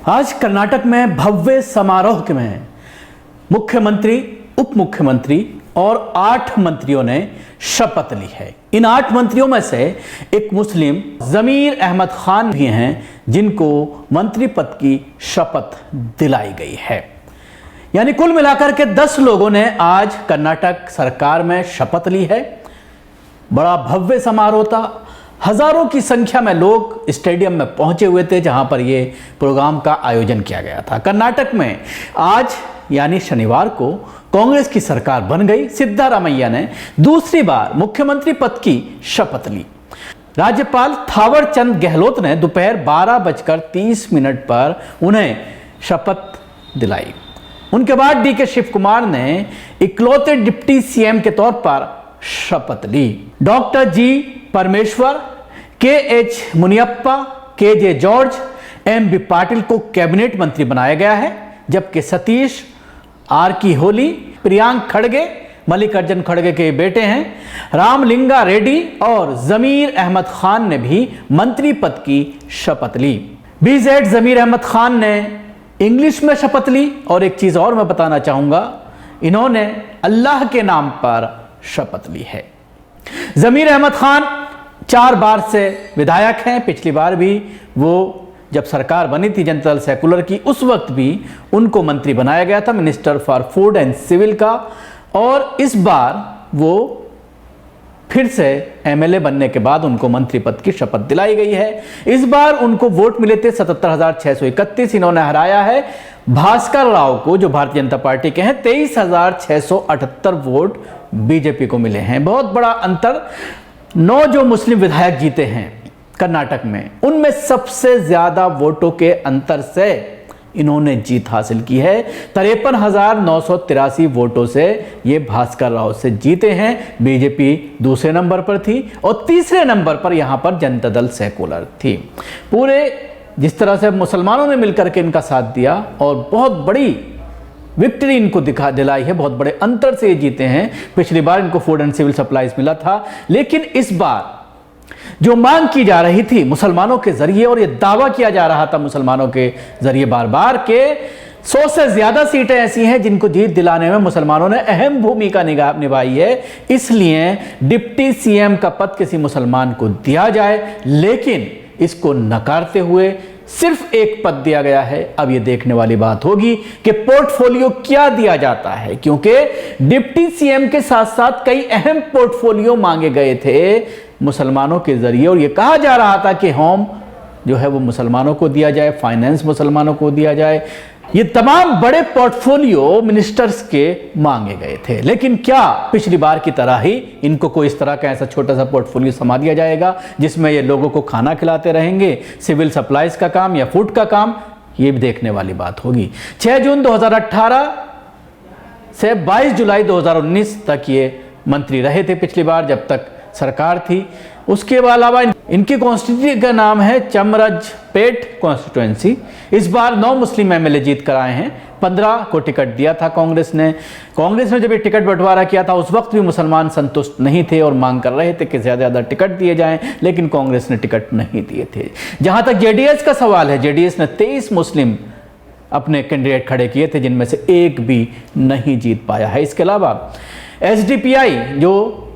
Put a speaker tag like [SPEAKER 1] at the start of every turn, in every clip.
[SPEAKER 1] आज कर्नाटक में भव्य समारोह में मुख्यमंत्री, उप मुख्यमंत्री और 8 मंत्रियों ने शपथ ली है। इन 8 मंत्रियों में से एक मुस्लिम ज़मीर अहमद खान भी हैं, जिनको मंत्री पद की शपथ दिलाई गई है। यानी कुल मिलाकर के 10 लोगों ने आज कर्नाटक सरकार में शपथ ली है। बड़ा भव्य समारोह था। हजारों की संख्या में लोग स्टेडियम में पहुंचे हुए थे, जहां पर यह प्रोग्राम का आयोजन किया गया था। कर्नाटक में आज यानी शनिवार को कांग्रेस की सरकार बन गई। सिद्धारामैया ने दूसरी बार मुख्यमंत्री पद की शपथ ली। राज्यपाल थावर चंद गहलोत ने दोपहर 12:30 पर उन्हें शपथ दिलाई। उनके बाद डीके शिव कुमार ने इकलौते डिप्टी सीएम के तौर पर शपथ ली। Doctor G Parameshwara, K H. Muniyappa, K J. George, M B. Patil को कैबिनेट मंत्री बनाया गया है, जबकि सतीश, आर.की. होली, प्रियांक खड़गे, मल्लिकार्जुन खड़गे के बेटे हैं, रामलिंगा रेड्डी और ज़मीर अहमद खान ने भी मंत्री पद की शपथ ली। बीजेड ज़मीर अहमद खान ने इंग्लिश में शपथ ली। और एक चीज़ और मैं बताना चाहूँगा, इन्होंने अल्लाह के नाम पर शपथ ली है। ज़मीर अहमद खान 4 बार से विधायक हैं। पिछली बार भी वो जब सरकार बनी थी जनता दल सेकुलर की, उस वक्त भी उनको मंत्री बनाया गया था, minister for food and civil का। और इस बार वो फिर से एमएलए बनने के बाद उनको मंत्री पद की शपथ दिलाई गई है। इस बार उनको वोट मिले थे 77,631। इन्होंने हराया है भास्कर राव को, जो भारतीय जनता पार्टी के हैं। 23,678 वोट बीजेपी को मिले हैं। बहुत बड़ा अंतर। 9 जो मुस्लिम विधायक जीते हैं कर्नाटक में, उनमें सबसे ज्यादा वोटों के अंतर से इन्होंने जीत हासिल की है। 53,983 वोटों से ये भास्कर राव से जीते हैं। बीजेपी दूसरे नंबर पर थी और तीसरे नंबर पर यहां पर जनता दल सेकुलर थी। पूरे जिस तरह से मुसलमानों ने मिलकर के इनका साथ दिया और बहुत बड़ी विक्ट्री इनको दिलाई है, बहुत बड़े अंतर से ये जीते हैं। पिछली बार इनको फूड एंड सिविल सप्लाईज मिला था, लेकिन इस बार जो मांग की जा रही थी मुसलमानों के जरिए, और ये दावा किया जा रहा था मुसलमानों के जरिए बार बार के 100 से ज्यादा सीटें ऐसी हैं जिनको जीत दिलाने में मुसलमानों ने अहम भूमिका निभाई है। इसलिए डिप्टी सीएम का पद किसी मुसलमान को दिया जाए, लेकिन इसको नकारते हुए सिर्फ एक पद दिया गया है। अब यह देखने वाली बात होगी कि पोर्टफोलियो क्या दिया जाता है, क्योंकि डिप्टी सीएम के साथ साथ कई अहम पोर्टफोलियो मांगे गए थे मुसलमानों के जरिए। और यह कहा जा रहा था कि होम जो है वो मुसलमानों को दिया जाए, फाइनेंस मुसलमानों को दिया जाए। ये तमाम बड़े पोर्टफोलियो मिनिस्टर्स के मांगे गए थे। लेकिन क्या पिछली बार की तरह ही इनको कोई इस तरह का ऐसा छोटा सा पोर्टफोलियो समा दिया जाएगा जिसमें ये लोगों को खाना खिलाते रहेंगे, सिविल सप्लाईज का काम या फूड का काम? ये भी देखने वाली बात होगी। 6 जून 2018 से 22 जुलाई 2019 तक ये मंत्री रहे थे पिछली बार जब तक सरकार थी। उसके अलावा इनकी कॉन्स्टिट्यूंसी का नाम है चमरजपेट कॉन्स्टिट्यूएंसी। इस बार 9 मुस्लिम एमएलए जीत कर आए हैं। 15 को टिकट दिया था कांग्रेस ने। कांग्रेस ने जब ये टिकट बंटवारा किया था उस वक्त भी मुसलमान संतुष्ट नहीं थे और मांग कर रहे थे कि ज्यादा ज्यादा टिकट दिए जाएं, लेकिन कांग्रेस ने टिकट नहीं दिए थे। जहां तक जेडीएस का सवाल है, जेडीएस ने 23 मुस्लिम अपने कैंडिडेट खड़े किए थे, जिनमें से एक भी नहीं जीत पाया है। इसके अलावा एसडीपीआई जो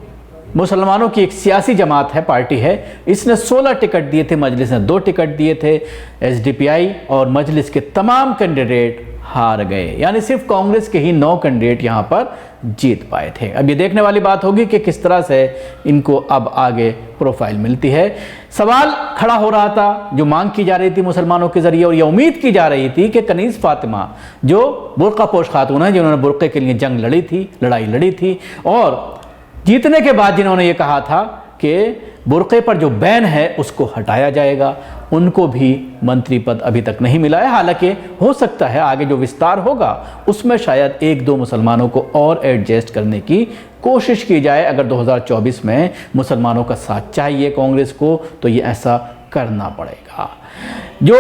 [SPEAKER 1] मुसलमानों की एक सियासी जमात है, पार्टी है, इसने 16 टिकट दिए थे, मजलिस ने 2 टिकट दिए थे। एसडीपीआई और मजलिस के तमाम कैंडिडेट हार गए, यानी सिर्फ कांग्रेस के ही 9 कैंडिडेट यहां पर जीत पाए थे। अब ये देखने वाली बात होगी कि किस तरह से इनको अब आगे प्रोफाइल मिलती है। सवाल खड़ा हो रहा था, जो मांग की जा रही थी मुसलमानों के जरिए, और यह उम्मीद की जा रही थी कि कनीज फातिमा जो बुर्का पोश खातून है, जिन्होंने बुर्के के लिए जंग लड़ी थी, लड़ाई लड़ी थी, और जीतने के बाद जिन्होंने ये कहा था कि बुर्के पर जो बैन है उसको हटाया जाएगा, उनको भी मंत्री पद अभी तक नहीं मिला है। हालांकि हो सकता है आगे जो विस्तार होगा उसमें शायद 1-2 मुसलमानों को और एडजस्ट करने की कोशिश की जाए। अगर 2024 में मुसलमानों का साथ चाहिए कांग्रेस को तो ये ऐसा करना पड़ेगा। जो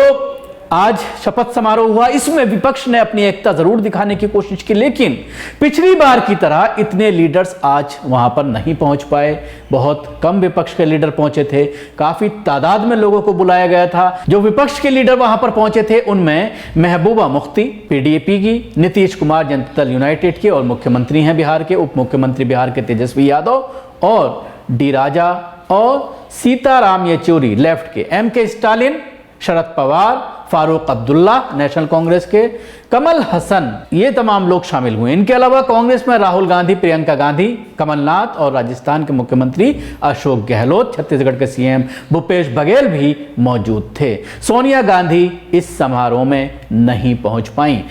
[SPEAKER 1] आज शपथ समारोह हुआ, इसमें विपक्ष ने अपनी एकता जरूर दिखाने की कोशिश की, लेकिन पिछली बार की तरह इतने लीडर्स आज वहां पर नहीं पहुंच पाए। बहुत कम विपक्ष के लीडर पहुंचे थे, काफी तादाद में लोगों को बुलाया गया था। जो विपक्ष के लीडर वहां पर पहुंचे थे उनमें महबूबा मुफ्ती पीडीपी की, नीतीश कुमार जनता दल यूनाइटेड के और मुख्यमंत्री हैं बिहार के, उप मुख्यमंत्री बिहार के तेजस्वी यादव, और डी राजा और सीताराम येचूरी लेफ्ट के, MK Stalin, Sharad Pawar, Farooq Abdullah national Congress के, कमल हसन, ये तमाम लोग शामिल हुए। इनके अलावा कांग्रेस में राहुल गांधी, प्रियंका गांधी, कमलनाथ और राजस्थान के मुख्यमंत्री अशोक गहलोत, छत्तीसगढ़ के सीएम भूपेश बघेल भी मौजूद थे। सोनिया गांधी इस समारोह में नहीं पहुंच पाई।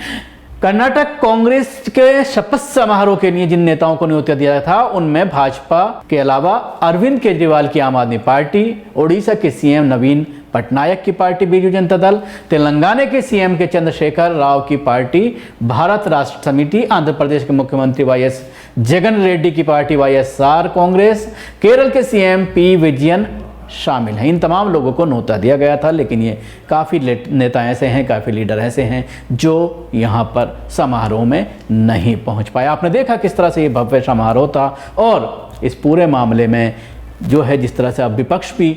[SPEAKER 1] कर्नाटक कांग्रेस के शपथ समारोह के लिए जिन नेताओं को न्योता दिया था उनमें भाजपा के अलावा अरविंद केजरीवाल की आम आदमी पार्टी, ओडिशा के सीएम नवीन पटनायक की पार्टी बीजू जनता दल, तेलंगाना के सीएम के चंद्रशेखर राव की पार्टी भारत राष्ट्र समिति, आंध्र प्रदेश के मुख्यमंत्री वाईएस जगन रेड्डी की पार्टी वाईएसआर कांग्रेस, केरल के सीएम पी विजयन शामिल हैं। इन तमाम लोगों को न्योता दिया गया था, लेकिन ये काफ़ी नेता ऐसे हैं, काफ़ी लीडर ऐसे हैं जो यहाँ पर समारोह में नहीं पहुँच पाए। आपने देखा किस तरह से ये भव्य समारोह था, और इस पूरे मामले में जो है जिस तरह से अब विपक्ष भी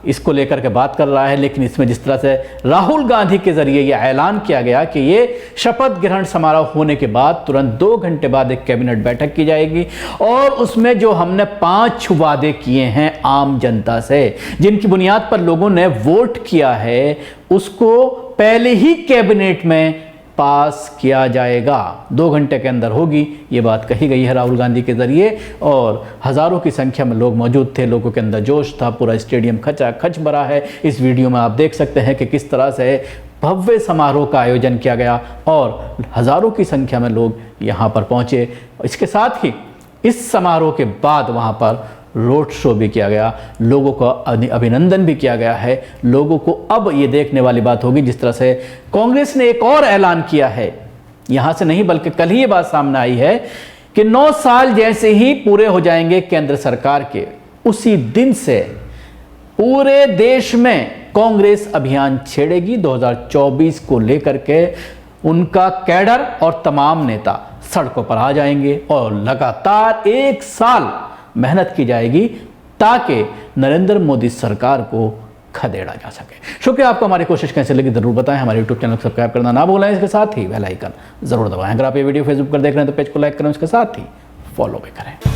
[SPEAKER 1] इसको लेकर के बात कर रहा है, लेकिन इसमें जिस तरह से राहुल गांधी के जरिए यह ऐलान किया गया कि ये शपथ ग्रहण समारोह होने के बाद तुरंत 2 घंटे बाद एक कैबिनेट बैठक की जाएगी, और उसमें जो हमने 5 वादे किए हैं आम जनता से, जिनकी बुनियाद पर लोगों ने वोट किया है, उसको पहले ही कैबिनेट में पास किया जाएगा। 2 घंटे के अंदर होगी, ये बात कही गई है राहुल गांधी के जरिए, और हजारों की संख्या में लोग मौजूद थे, लोगों के अंदर जोश था, पूरा स्टेडियम खचाखच भरा है। इस वीडियो में आप देख सकते हैं कि किस तरह से भव्य समारोह का आयोजन किया गया और हजारों की संख्या में लोग यहाँ पर पहुँचे। इसके साथ ही इस समारोह के बाद वहाँ पर रोड शो भी किया गया, लोगों का अभिनंदन भी किया गया है। लोगों को अब ये देखने वाली बात होगी, जिस तरह से कांग्रेस ने एक और ऐलान किया है, यहां से नहीं बल्कि कल ही ये बात सामने आई है कि 9 साल जैसे ही पूरे हो जाएंगे केंद्र सरकार के, उसी दिन से पूरे देश में कांग्रेस अभियान छेड़ेगी। 2024 को लेकर के उनका कैडर और तमाम नेता सड़कों पर आ जाएंगे और लगातार 1 साल मेहनत की जाएगी ताकि नरेंद्र मोदी सरकार को खदेड़ा जा सके। शुक्रिया। आपको हमारी कोशिश कैसे लगी जरूर बताएं। हमारे यूट्यूब चैनल को सब्सक्राइब करना ना भूलें, इसके साथ ही बेल आइकन जरूर दबाएं। अगर आप ये वीडियो फेसबुक पर देख रहे हैं तो पेज को लाइक करें, उसके साथ ही फॉलो भी करें।